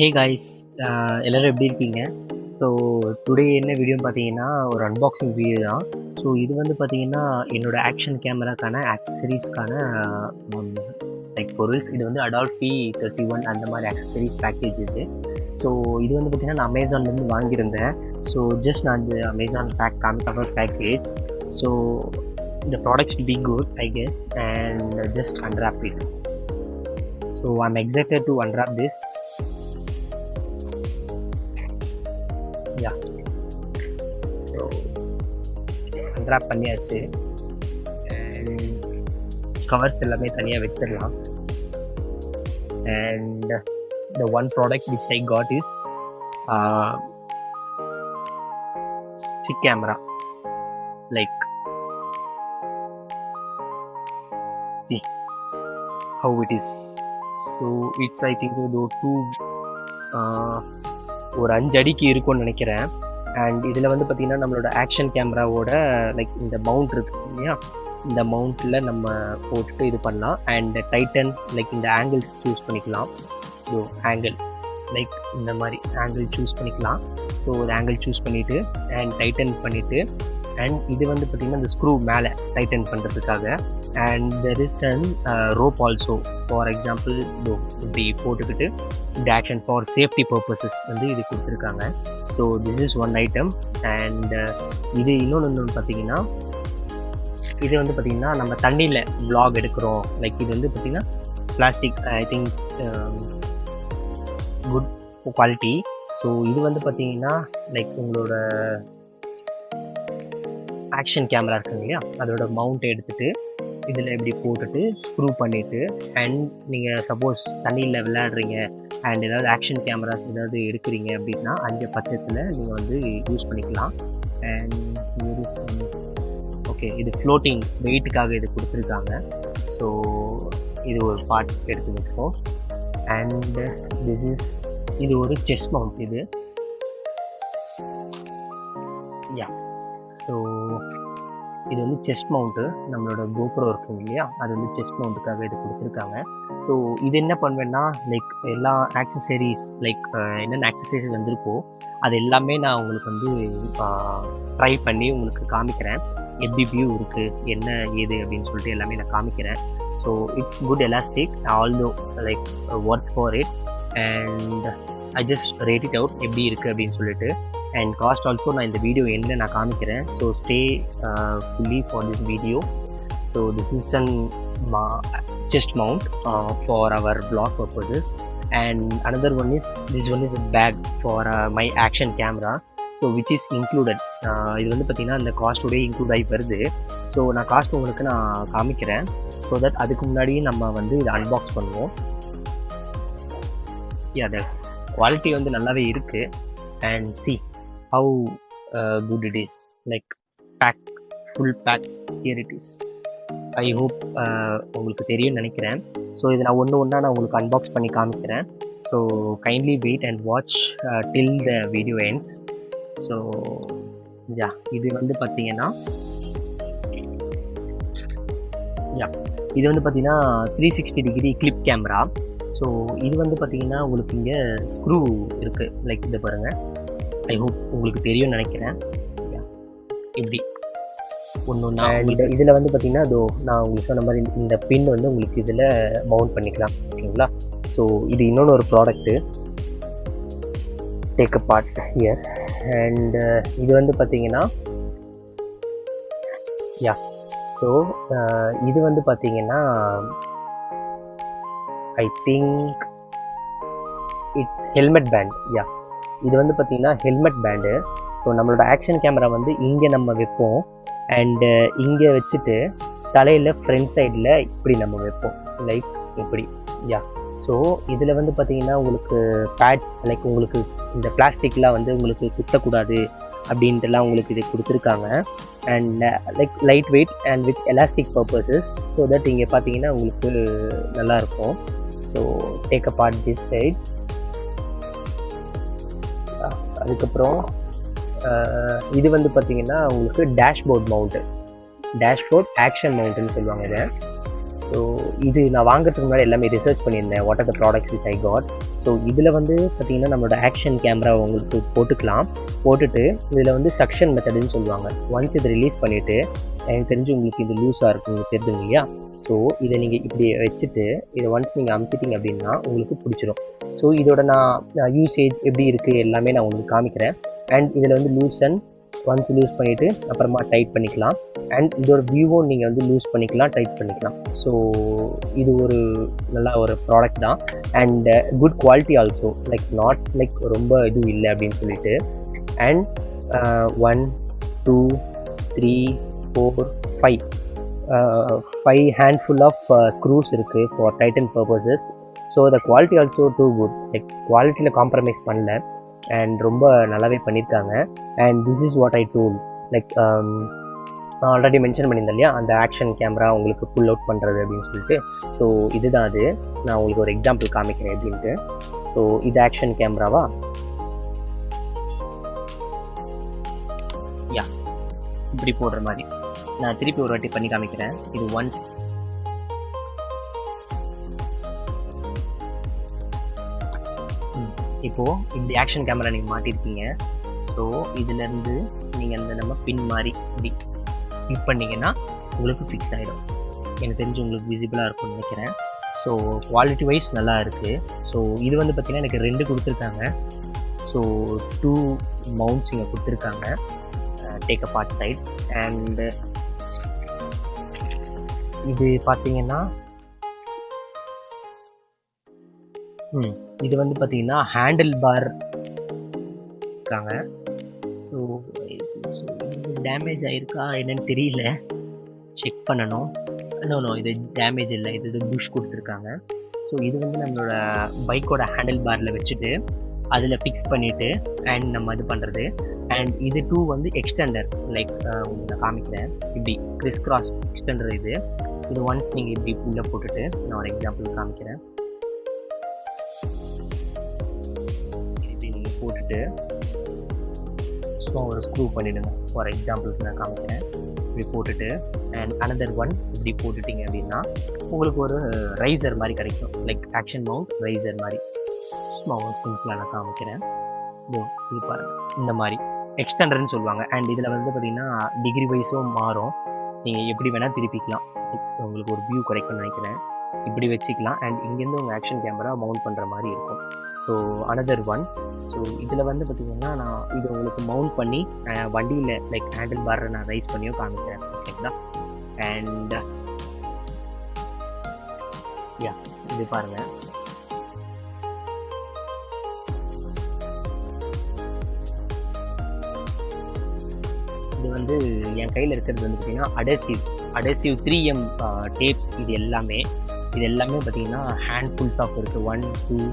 Hey guys, எல்லோரும் எப்படி இருக்கீங்க? ஸோ டுடே என்ன வீடியோன்னு பார்த்தீங்கன்னா ஒரு அன்பாக்சிங் வீடியோ தான். ஸோ இது வந்து பார்த்தீங்கன்னா என்னோடய ஆக்ஷன் கேமராக்கான ஆக்சசரிஸ்க்கான லைக் பொருள். இது வந்து அடால்ட் P31 அந்த மாதிரி ஆக்சசரிஸ் பேக்கேஜ் இது. ஸோ இது வந்து பார்த்தீங்கன்னா நான் அமேசான்லேருந்து வாங்கியிருந்தேன். ஸோ ஜஸ்ட் நான் அந்த அமேசான் காமிக்காம package. So the products will be good, I guess, and just unwrap it. So I'm excited to unwrap this. Yeah. So unwrap பண்ணியாச்சு. And covers எல்லாமே தனியாக வச்சிடலாம். And the one product which I got is stick camera. Like see how it is. So it's I think though two ஒரு 5 அடிக்கு இருக்கும்னு நினைக்கிறேன். And இதில் வந்து பார்த்திங்கன்னா நம்மளோட ஆக்ஷன் கேமராவோட லைக் இந்த மவுண்ட் இருக்குது இல்லையா, இந்த மவுண்ட்டில் நம்ம போட்டுட்டு இது பண்ணலாம். அண்ட் டைட்டன் லைக் இந்த ஆங்கிள்ஸ் சூஸ் பண்ணிக்கலாம். ஸோ ஆங்கிள் லைக் இந்த மாதிரி ஆங்கிள் சூஸ் பண்ணிக்கலாம். ஸோ ஒரு ஆங்கிள் சூஸ் பண்ணிவிட்டு அண்ட் டைட்டன் பண்ணிவிட்டு, அண்ட் இது வந்து பார்த்திங்கன்னா இந்த ஸ்க்ரூ மேலே டைட்டன் பண்ணுறதுக்காக. And there is and rope also. For example இப்படி போட்டுக்கிட்டு இந்த ஆக்ஷன் ஃபார் சேஃப்டி பர்பஸஸ் வந்து இது கொடுத்துருக்காங்க. So this is one item. And இது இன்னொன்று பார்த்தீங்கன்னா இது வந்து பார்த்திங்கன்னா நம்ம தண்ணியில் வ்ளாக் எடுக்கிறோம். லைக் இது வந்து பார்த்திங்கன்னா plastic, I think good quality. So இது வந்து பார்த்திங்கன்னா லைக் உங்களோட ஆக்ஷன் கேமரா இருக்குங்க இல்லையா, அதோட மவுண்ட்டை எடுத்துகிட்டு இதில் இப்படி போட்டுட்டு ஸ்க்ரூ பண்ணிவிட்டு, அண்ட் நீங்கள் சப்போஸ் தண்ணியில் விளையாடுறீங்க அண்ட் ஏதாவது ஆக்ஷன் கேமராஸ் ஏதாவது எடுக்கிறீங்க அப்படின்னா அந்த பட்சத்தில் நீங்கள் வந்து யூஸ் பண்ணிக்கலாம். அண்ட் ஓகே, இது ஃப்ளோட்டிங் வெயிட்டுக்காக இது கொடுத்துருக்காங்க. ஸோ இது ஒரு பார்ட் எடுத்து வைப்போம். அண்ட் திஸ் இஸ் இது ஒரு செஸ்ட் மவுண்ட் இது. யா, ஸோ இது வந்து செஸ்ட் மவுண்ட்டு. நம்மளோட கோப்ரோ இருக்குங்க இல்லையா, அது வந்து செஸ்ட் மவுண்ட்டுக்காக இது கொடுத்துருக்காங்க. ஸோ இது என்ன பண்ணுவேன்னா லைக் எல்லா ஆக்சசரிஸ் லைக் என்னென்ன ஆக்சசரிஸ் வந்திருக்கோ அது எல்லாமே நான் உங்களுக்கு வந்து ட்ரை பண்ணி உங்களுக்கு காமிக்கிறேன். எப்படி வியூ இருக்குது என்ன ஏது அப்படின்னு சொல்லிட்டு எல்லாமே நான் காமிக்கிறேன். So it's good elastic, although like work for it. And I just rate it out எப்படி இருக்குது அப்படின்னு சொல்லிட்டு. அண்ட் காஸ்ட் ஆல்சோ நான் இந்த வீடியோ என்ன நான் காமிக்கிறேன். So stay fully for this video. So this is an chest mount for our vlog purposes. And another one is this one is a bag for my action camera, so which is included. இது வந்து பார்த்திங்கன்னா இந்த காஸ்ட்டோடய include ஆகி வருது. So நான் cost உங்களுக்கு நான் காமிக்கிறேன். ஸோ தட் அதுக்கு முன்னாடி நம்ம வந்து இதை அன்பாக்ஸ் பண்ணுவோம். அது குவாலிட்டி வந்து நல்லாவே இருக்குது. And see how good it is, like pack, full pack, here it is. I hope உங்களுக்கு தெரியும்னு நினைக்கிறேன். ஸோ இதை நான் ஒன்றா நான் உங்களுக்கு அன்பாக்ஸ் பண்ணி காமிக்கிறேன். So kindly wait and watch till the video ends. So yeah, இது வந்து பார்த்தீங்கன்னா இது வந்து பார்த்தீங்கன்னா 360 டிகிரி கிளிப் கேமரா. ஸோ இது வந்து பார்த்தீங்கன்னா உங்களுக்கு இங்கே ஸ்க்ரூ இருக்குது, லைக் இதை பாருங்கள். ஐ ஹோப் உங்களுக்கு தெரியும்னு நினைக்கிறேன். இப்படி ஒன்று இதில் வந்து பார்த்திங்கன்னா அதோ நான் உங்களுக்கு சொன்ன மாதிரி இந்த பின் வந்து உங்களுக்கு இதில் மவுண்ட் பண்ணிக்கலாம். ஓகேங்களா? ஸோ இது இன்னொன்று ஒரு product, take a part here. And இது வந்து பார்த்திங்கன்னா ஸோ இது வந்து பார்த்திங்கன்னா I think it's helmet band. இது வந்து பார்த்திங்கன்னா ஹெல்மெட் பேண்டு. ஸோ நம்மளோட ஆக்ஷன் கேமரா வந்து இங்கே நம்ம வைப்போம். அண்டு இங்கே வச்சுட்டு தலையில் ஃப்ரண்ட் சைடில் இப்படி நம்ம வைப்போம், லைக் இப்படி. ஸோ இதில் வந்து பார்த்திங்கன்னா உங்களுக்கு பேட்ஸ் லைக் உங்களுக்கு இந்த பிளாஸ்டிக்லாம் வந்து உங்களுக்கு குத்தக்கூடாது அப்படின்ட்டுலாம் உங்களுக்கு இது கொடுத்துருக்காங்க. And like light weight and with elastic purposes. So that இங்கே பார்த்தீங்கன்னா உங்களுக்கு நல்லாயிருக்கும். So take a part this side. அதுக்கப்புறம் இது வந்து பார்த்திங்கன்னா உங்களுக்கு டேஷ்போர்ட் மவுண்ட்டு, டேஷ்போர்ட் ஆக்ஷன் மவுண்ட்டுன்னு சொல்லுவாங்க இதை. ஸோ இது நான் வாங்கிறதுக்கு முன்னாடி எல்லாமே ரிசர்ச் பண்ணியிருந்தேன், what are the products which I got. So இதில் வந்து பார்த்திங்கன்னா நம்மளோட ஆக்ஷன் கேமரா உங்களுக்கு போட்டுக்கலாம். போட்டுட்டு இதில் வந்து சக்ஷன் மெத்தடுன்னு சொல்லுவாங்க. ஒன்ஸ் இதை ரிலீஸ் பண்ணிவிட்டு, எனக்கு தெரிஞ்சு உங்களுக்கு இது லூஸாக இருக்குங்க தெரியுதுங்க இல்லையா? ஸோ இதை நீங்கள் இப்படி வச்சுட்டு இதை ஒன்ஸ் நீங்கள் அமுத்திட்டீங்க அப்படின்னா உங்களுக்கு பிடிச்சிரும். ஸோ இதோட நான் யூசேஜ் எப்படி இருக்குது எல்லாமே நான் உங்களுக்கு காமிக்கிறேன். அண்ட் இதில் வந்து லூசன் ஒன்ஸ் லூஸ் பண்ணிவிட்டு அப்புறமா டைட் பண்ணிக்கலாம். அண்ட் இதோட வியூவும் நீங்கள் வந்து லூஸ் பண்ணிக்கலாம், டைட் பண்ணிக்கலாம். ஸோ இது ஒரு நல்ல ஒரு ப்ராடக்ட் தான். And good quality also, like not like ரொம்ப இதுவும் இல்லை அப்படின்னு சொல்லிட்டு. அண்ட் 1 2 3 4 5 handful of screws இருக்குது for tighten purposes. So the quality also too good, like குவாலிட்டியில் காம்ப்ரமைஸ் பண்ணல அண்ட் ரொம்ப நல்லாவே பண்ணியிருக்காங்க. And this is what I told, like நான் ஆல்ரெடி மென்ஷன் பண்ணியிருந்தேன் இல்லையா, அந்த ஆக்ஷன் கேமரா உங்களுக்கு புல் அவுட் பண்ணுறது அப்படின்னு சொல்லிட்டு. ஸோ இதுதான் அது. நான் உங்களுக்கு ஒரு எக்ஸாம்பிள் காமிக்கிறேன் அப்படின்ட்டு. ஸோ இது ஆக்ஷன் கேமராவா? யா, இப்படி போடுற மாதிரி நான் திருப்பி ஒரு வாட்டி பண்ணி காமிக்கிறேன். இது ஒன்ஸ் இப்போது இந்த ஆக்ஷன் கேமரா நீங்கள் மாட்டியிருக்கீங்க. ஸோ இதிலேருந்து நீங்கள் அந்த நம்ம பின் மாதிரி இப்படி கிளிக் பண்ணிங்கன்னா உங்களுக்கு ஃபிக்ஸ் ஆகிடும். எனக்கு தெரிஞ்சு உங்களுக்கு விசிபிளாக இருக்கும்னு நினைக்கிறேன். ஸோ குவாலிட்டி வைஸ் நல்லா இருக்குது. ஸோ இது வந்து பார்த்திங்கன்னா எனக்கு 2 கொடுத்துருக்காங்க. ஸோ 2 மவுண்ட்ஸ் இங்கே கொடுத்துருக்காங்க, take a part side. And இது பார்த்தீங்கன்னா இது வந்து பார்த்தீங்கன்னா ஹேண்டில் பார் இருக்காங்க. ஸோ டேமேஜ் ஆகிருக்கா என்னன்னு தெரியல, செக் பண்ணணும். நோ இது டேமேஜ் இல்லை, இது புஷ் கொடுத்துருக்காங்க. ஸோ இது வந்து நம்மளோட பைக்கோட ஹேண்டில் பாரில் வச்சுட்டு அதில் ஃபிக்ஸ் பண்ணிவிட்டு அண்ட் நம்ம இது பண்ணுறது. அண்ட் இது 2 வந்து எக்ஸ்டெண்டர், லைக் உங்களுக்கு காமிக்கிறேன். இப்படி கிறிஸ் கிராஸ் எக்ஸ்டெண்டர் இது ஒன்ஸ் நீங்கள் இப்படி உள்ளே போட்டுட்டு நான் ஒரு எக்ஸாம்பிள் காமிக்கிறேன். இப்படி நீங்கள் போட்டுட்டு ஸோ ஒரு ஸ்க்ரூ பண்ணிவிடுங்க. ஃபார் எக்ஸாம்பிளுக்கு நான் காமிக்கிறேன். இப்படி போட்டுட்டு அண்ட் அனதர் ஒன் இப்படி போட்டுட்டிங்க அப்படின்னா உங்களுக்கு ஒரு ரைசர் மாதிரி கிடைக்கும், லைக் ஆக்ஷன் மவுண்ட் ரைசர் மாதிரி. சிம்பிளாக நான் காமிக்கிறேன். இது பாருங்கள், இந்த மாதிரி எக்ஸ்டெண்டர்னு சொல்லுவாங்க. அண்ட் இதில் வந்து பார்த்திங்கன்னா டிகிரி வைஸும் மாறும், நீங்கள் எப்படி வேணால் திருப்பிக்கலாம். உங்களுக்கு ஒரு வியூ கிடைக்கும்னு நினைக்கிறேன். இப்படி வச்சுக்கலாம். அண்ட் இங்கேருந்து உங்கள் ஆக்ஷன் கேமரா மவுண்ட் பண்ணுற மாதிரி இருக்கும். So another one. ஸோ இதில் வந்து பார்த்திங்கன்னா நான் இது உங்களுக்கு மவுண்ட் பண்ணி வண்டியில் லைக் ஹேண்டில் பாரை நான் ரைஸ் பண்ணியும் காமிக்கிறேன். ஓகேங்களா? அண்ட் யா, இது பாருங்கள். இது வந்து என் கையில் இருக்கிறது வந்து பார்த்திங்கன்னா அடேசிவ் 3M டேப்ஸ். இது எல்லாமே பார்த்திங்கன்னா ஹேண்ட்ஃபுல்ஸ் ஆஃப் இருக்குது. 1 2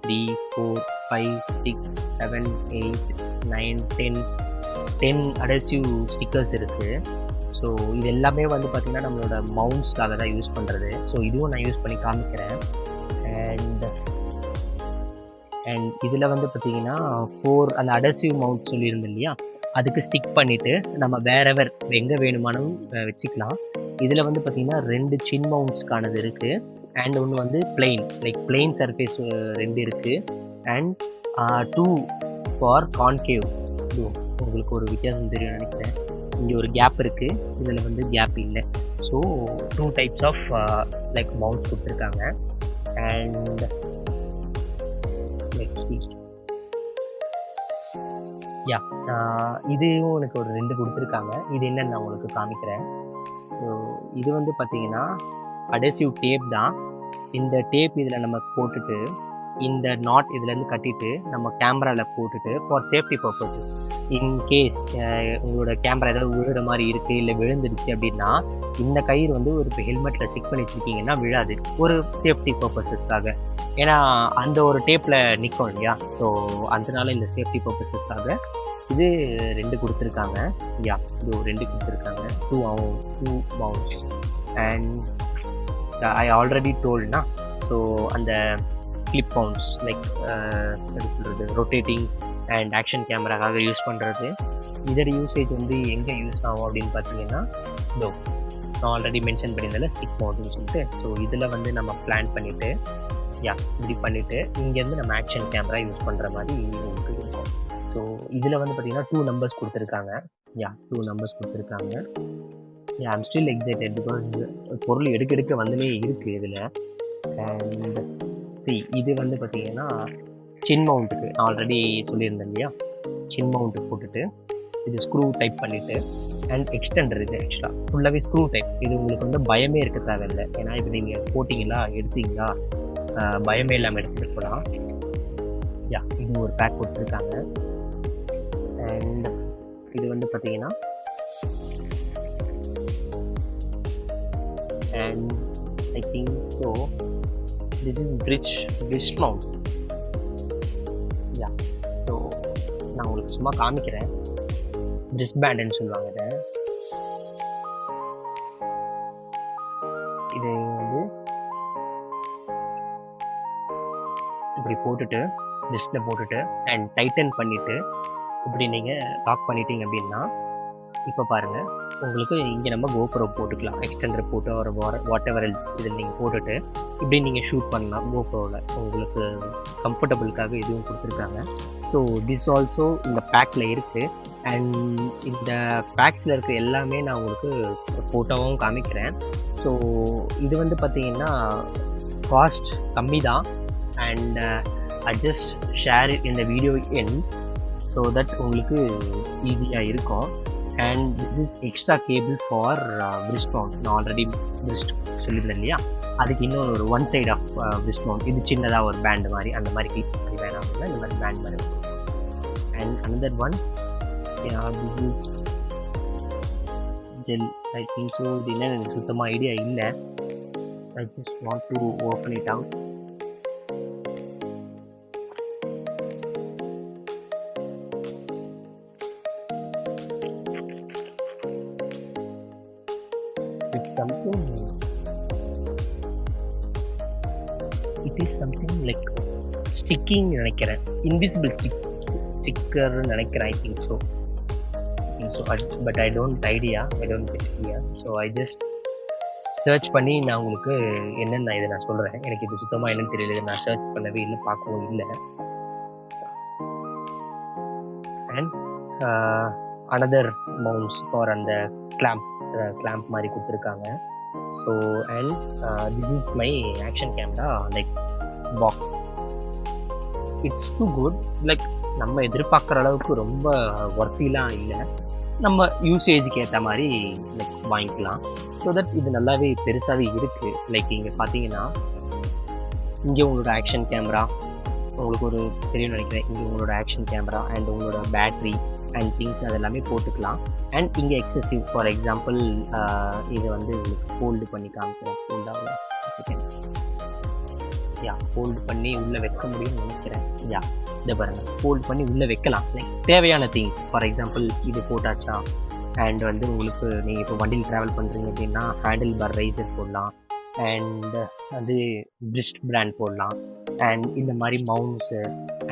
3 4 5 6 7 8 9 10 அடேசிவ் ஸ்டிக்கர்ஸ் இருக்குது. ஸோ இது எல்லாமே வந்து பார்த்திங்கன்னா நம்மளோட மவுண்ட்ஸ்க்காக தான் யூஸ் பண்ணுறது. ஸோ இதுவும் நான் யூஸ் பண்ணி காமிக்கிறேன். அண்ட் இதில் வந்து பார்த்திங்கன்னா 4 அந்த அடேசிவ் மவுண்ட் சொல்லியிருந்தேன் இல்லையா, அதுக்கு ஸ்டிக் பண்ணிவிட்டு நம்ம வேறெவர் எங்கே வேணுமானும் வச்சுக்கலாம். இதில் வந்து பார்த்திங்கன்னா 2 சின் மவுண்ட்ஸ்க்கானது இருக்குது. அண்ட் ஒன்று வந்து பிளெயின் சர்ஃபேஸ் 2 இருக்குது. And 2 for concave. உங்களுக்கு ஒரு வித்தியாசம் தெரியும் நினைக்கிறேன். இங்கே ஒரு கேப் இருக்குது, இதில் வந்து கேப் இல்லை. So 2 types of like mounts கொடுத்துருக்காங்க. அண்ட் யா, இதுவும் எனக்கு ஒரு 2 கொடுத்துருக்காங்க. இது என்னன்னு நான் உங்களுக்கு காமிக்கிறேன். ஸோ இது வந்து பார்த்திங்கன்னா அடேசிவ் டேப் தான். இந்த டேப் இதில் நம்ம போட்டுட்டு இந்த நாட் இதுலேருந்து கட்டிட்டு நம்ம கேமராவில் போட்டுட்டு ஃபார் சேஃப்டி பர்பஸ், இன்கேஸ் உங்களோட கேமரா ஏதாவது விழுற மாதிரி இருக்குது இல்லை விழுந்துருச்சு அப்படின்னா இந்த கயிறு வந்து ஒரு இப்போ ஹெல்மெட்டில் ஸ்டிக் பண்ணி வச்சுருக்கீங்கன்னா விழாது, ஒரு சேஃப்டி பர்பஸுக்காக. ஏன்னா அந்த ஒரு டேப்பில் நிற்கும் இல்லையா. ஸோ அதனால இந்த சேஃப்டி பர்பஸஸ்க்காக இது 2 கொடுத்துருக்காங்க. யா, இது 2 கொடுத்துருக்காங்க. 2 மவுண்ட்ஸ். அண்ட் ஐ ஆல்ரெடி டோல்ட்னா, ஸோ அந்த கிளிப் மவுண்ட்ஸ் லைக் எப்படி சொல்கிறது, ரொட்டேட்டிங் அண்ட் ஆக்ஷன் கேமராக்காக யூஸ் பண்ணுறது. இதோட யூசேஜ் வந்து எங்கே யூஸ் ஆகும் அப்படின்னு பார்த்தீங்கன்னா, நான் ஆல்ரெடி மென்ஷன் பண்ணியிருந்தால ஸ்டிக் மவுண்ட்னு சொல்லிட்டு. ஸோ இதில் வந்து நம்ம பிளான் பண்ணிவிட்டு இப்படி பண்ணிவிட்டு இங்கேருந்து நம்ம ஆக்ஷன் கேமரா யூஸ் பண்ணுற மாதிரி உங்களுக்கு இருக்கும். ஸோ இதில் வந்து பார்த்திங்கன்னா 2 நம்பர்ஸ் கொடுத்துருக்காங்க. 2 நம்பர்ஸ் கொடுத்துருக்காங்க. ஐம் ஸ்டில் எக்ஸைட்டட் பிகாஸ் பொருள் எடுக்க வந்துமே இருக்குது இதில். அண்ட் இது வந்து பார்த்திங்கன்னா சின் மவுண்ட்டுக்கு ஆல்ரெடி சொல்லியிருந்தேன் இல்லையா, சின் மவுண்ட்டு போட்டுட்டு இது ஸ்க்ரூ டைப் பண்ணிவிட்டு அண்ட் எக்ஸ்டெண்டர் இது ஆக்சுவலாக ஃபுல்லாகவே ஸ்க்ரூ டைப். இது உங்களுக்கு வந்து பயமே இருக்க தேவையில்லை. ஏன்னா இப்போ நீங்கள் போட்டிங்களா எடுத்தீங்களா பயமே இல்லாமல் எடுத்துகிட்டு போகலாம். இது ஒரு பேக் கொடுத்துருக்காங்க. அண்ட் இது வந்து பார்த்தீங்கன்னா and I think so this is bridge mount. So நான் உங்களுக்கு சும்மா காமிக்கிறேன். பிரிஸ்ட் பேண்டுன்னு சொல்லுவாங்க இதை. இது வந்து இப்படி போட்டுட்டு பிரிஸ்ட்டில் போட்டுட்டு அண்ட் டைட்டன் பண்ணிவிட்டு இப்படி நீங்கள் லாக் பண்ணிட்டீங்க அப்படின்னா இப்போ பாருங்கள், உங்களுக்கு இங்கே நம்ம கோப்ரோ போட்டுக்கலாம், எக்ஸ்டெண்டர் போட்டு ஒரு வாட் எவர் எல்ஸ் இதில் நீங்கள் போட்டுட்டு இப்படி நீங்கள் ஷூட் பண்ணலாம் கோப்ரோவில். உங்களுக்கு கம்ஃபர்டபுளுக்காக இதுவும் கொடுத்துருக்காங்க. ஸோ திஸ் ஆல்சோ இந்த பேக்கில் இருக்குது. அண்ட் இந்த பேக்ஸில் இருக்க எல்லாமே நான் உங்களுக்கு ஃபோட்டோவும் காமிக்கிறேன். ஸோ இது வந்து பார்த்திங்கன்னா காஸ்ட் கம்மி தான். And I just share it இந்த வீடியோ எண்ட் ஸோ தட் உங்களுக்கு ஈஸியாக இருக்கும். And this is extra cable for wrist mount. நான் ஆல்ரெடி பிரிஸ்ட் சொல்லியிருந்தேன் இல்லையா, அதுக்கு இன்னொரு ஒரு one side of wrist mount. இது சின்னதாக ஒரு பேண்டு மாதிரி அந்த மாதிரி கிளிக் பண்ணி வேணாம் அப்படின்னா இந்த மாதிரி பேண்ட் மாதிரி. And another one this is gel. I think so இது என்ன எனக்கு சுத்தமாக ஐடியா இல்லை. I just want to open it out. It is something like sticking நினைக்கிறேன், invisible sticker நினைக்கிறேன். I think so, but I don't get idea. So I just search பண்ணி நான் உங்களுக்கு என்னென்ன இதை நான் சொல்கிறேன். எனக்கு இது சுத்தமாக என்னன்னு தெரியல, நான் சர்ச் பண்ணவே இல்லை, பார்க்கவும் இல்லை. அண்ட் அனதர் மவுண்ட்ஸ் ஃபார் அந்த கிளாம்ப் மாதிரி கொடுத்துருக்காங்க. So and this is my action camera like box. It's too good. Like நம்ம எதிர்பார்க்குற அளவுக்கு ரொம்ப ஒர்த்திலாம் இல்லை, நம்ம யூசேஜுக்கு ஏற்ற மாதிரி லைக் வாங்கிக்கலாம். ஸோ தட் இது நல்லாவே பெருசாகவே இருக்குது. லைக் இங்கே பார்த்தீங்கன்னா இங்கே உங்களோட ஆக்ஷன் கேமரா உங்களுக்கு ஒரு தெரியும் நினைக்கிறேன். இங்கே உங்களோட ஆக்ஷன் கேமரா அண்ட் உங்களோட பேட்ரி அண்ட் திங்ஸ் அது எல்லாமே போட்டுக்கலாம். அண்ட் இங்கே எக்ஸசிவ் ஃபார் எக்ஸாம்பிள் இதை வந்து உங்களுக்கு ஃபோல்டு பண்ணி காமிக்கிறேன். ஃபோல்டு பண்ணி உள்ளே வைக்க முடியும்னு நினைக்கிறேன். இதை பாருங்கள், ஃபோல்டு பண்ணி உள்ளே வைக்கலாம். லைக் தேவையான திங்ஸ் ஃபார் எக்ஸாம்பிள் இது போட்டாச்சா. அண்ட் வந்து உங்களுக்கு நீங்கள் இப்போ வண்டியில் ட்ராவல் பண்ணுறீங்க அப்படின்னா ஹேண்டில் பார் ரைசர் போடலாம். அண்ட் அது பிரிஸ்ட் பிராண்ட் போடலாம். அண்ட் இந்த மாதிரி mounts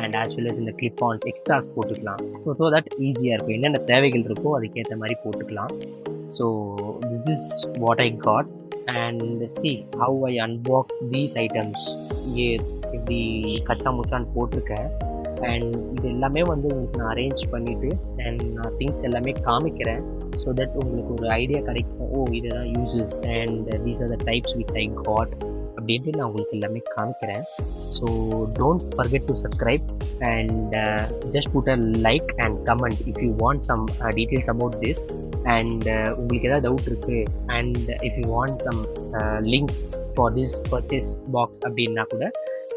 and as well as இந்த கிளிப் ஆன்ஸ் எக்ஸ்ட்ராஸ் போட்டுக்கலாம். ஸோ தட் ஈஸியாக இருக்கும். என்னென்ன தேவைகள் இருக்கோ அதுக்கேற்ற மாதிரி போட்டுக்கலாம். So this is what I got. And C have I unbox these items. இங்கே இப்படி கச்சா முச்சான்னு போட்டிருக்கேன். அண்ட் இது எல்லாமே வந்து உங்களுக்கு நான் அரேஞ்ச் பண்ணிவிட்டு அண்ட் நான் திங்ஸ் எல்லாமே காமிக்கிறேன். ஸோ தட் உங்களுக்கு ஒரு ஐடியா கிடைக்கும். இதுதான் uses and these are the types with I got அப்படின்ட்டு நான் உங்களுக்கு எல்லாமே காமிக்கிறேன். So don't forget to subscribe and just put a like and comment if you want some details about this. And உங்களுக்கு ஏதாவது டவுட் இருக்குது and if you want some links for this purchase box அப்படின்னா கூட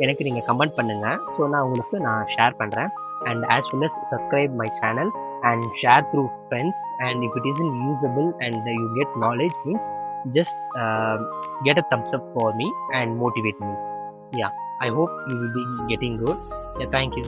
எனக்கு நீங்கள் comment பண்ணுங்கள். So நான் உங்களுக்கு ஷேர் பண்ணுறேன். And as well as subscribe my channel and share through friends. And if it isn't usable and you get knowledge means just get a thumbs up for me and motivate me. I hope you will be getting good. Thank you.